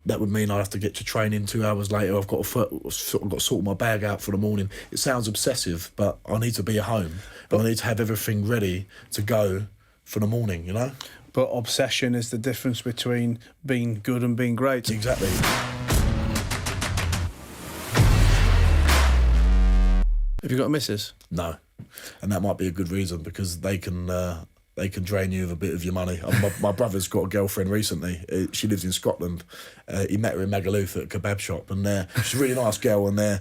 that would mean I have to get to training 2 hours later. I've got to sort my bag out for the morning. It sounds obsessive, but I need to be at home and I need to have everything ready to go for the morning, you know? But obsession is the difference between being good and being great. Exactly. Have you got a missus? No. And that might be a good reason, because they can drain you of a bit of your money. My brother's got a girlfriend recently. She lives in Scotland. He met her in Magaluf at a kebab shop, and she's a really nice girl. And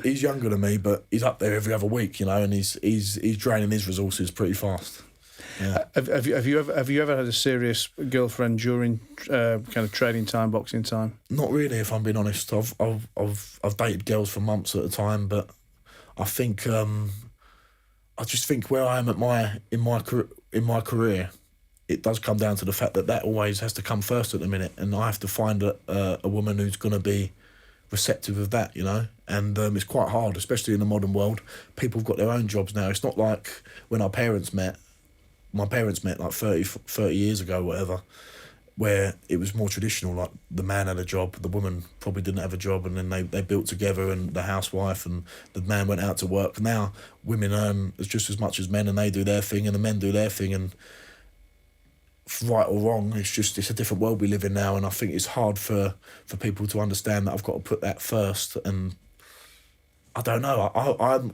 he's younger than me, but he's up there every other week, you know, and he's draining his resources pretty fast. Yeah. Have you ever had a serious girlfriend during kind of training time, boxing time? Not really, if I'm being honest. I've dated girls for months at a time, but I think I just think where I am in my career, it does come down to the fact that always has to come first at the minute, and I have to find a woman who's going to be receptive of that, you know. And it's quite hard, especially in the modern world. People have got their own jobs now. It's not like when our parents met. My parents met like 30 years ago, whatever, where it was more traditional, like the man had a job, the woman probably didn't have a job, and then they built together, and the housewife and the man went out to work. Now women earn just as much as men, and they do their thing and the men do their thing, and right or wrong, it's a different world we live in now, and I think it's hard for people to understand that I've got to put that first. And I don't know,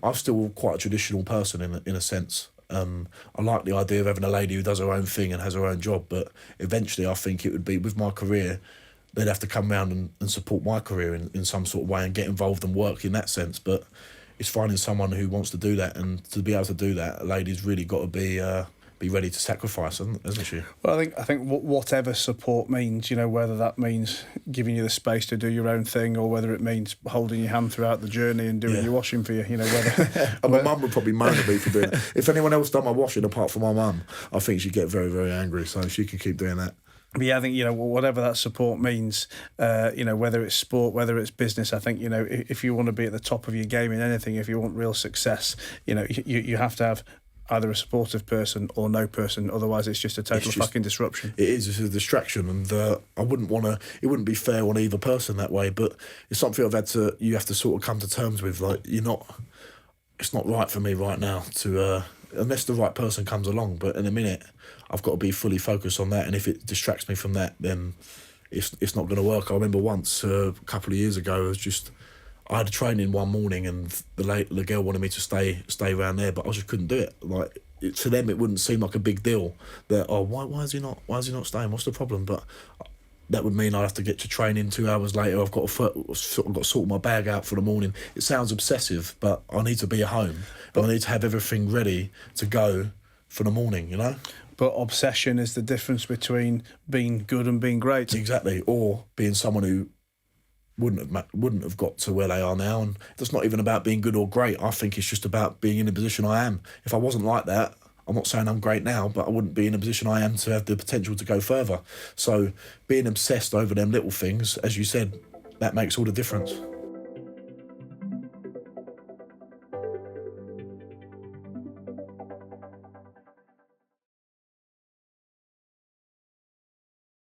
I'm still quite a traditional person in a sense. I like the idea of having a lady who does her own thing and has her own job, but eventually I think it would be, with my career, they'd have to come round and support my career in some sort of way and get involved and work in that sense. But it's finding someone who wants to do that, and to be able to do that, a lady's really got to be ready to sacrifice, hasn't she? Well, I think whatever support means, you know, whether that means giving you the space to do your own thing, or whether it means holding your hand throughout the journey and doing your washing for you, you know, whether... And my mum would probably moan at me for doing it. If anyone else done my washing apart from my mum, I think she'd get very, very angry, so she can keep doing that. But yeah, I think, you know, whatever that support means, you know, whether it's sport, whether it's business, I think, you know, if you want to be at the top of your game in anything, if you want real success, you know, you have to have either a supportive person or no person. Otherwise, it's just a total fucking disruption. It is. It's a distraction, and I wouldn't want to. It wouldn't be fair on either person that way. But it's something you have to sort of come to terms with. Like, it's not right for me right now to unless the right person comes along. But in a minute, I've got to be fully focused on that. And if it distracts me from that, then it's not going to work. I remember once a couple of years ago, I had a training one morning, and the girl wanted me to stay around there, but I just couldn't do it. Like, to them, it wouldn't seem like a big deal. That why is he not staying? What's the problem? But that would mean I have to get to training 2 hours later. I've got to sort my bag out for the morning. It sounds obsessive, but I need to be at home and I need to have everything ready to go for the morning, you know. But obsession is the difference between being good and being great. Exactly, or being someone who wouldn't have got to where they are now. And it's not even about being good or great. I think it's just about being in the position I am. If I wasn't like that, I'm not saying I'm great now, but I wouldn't be in the position I am to have the potential to go further. So being obsessed over them little things, as you said, that makes all the difference.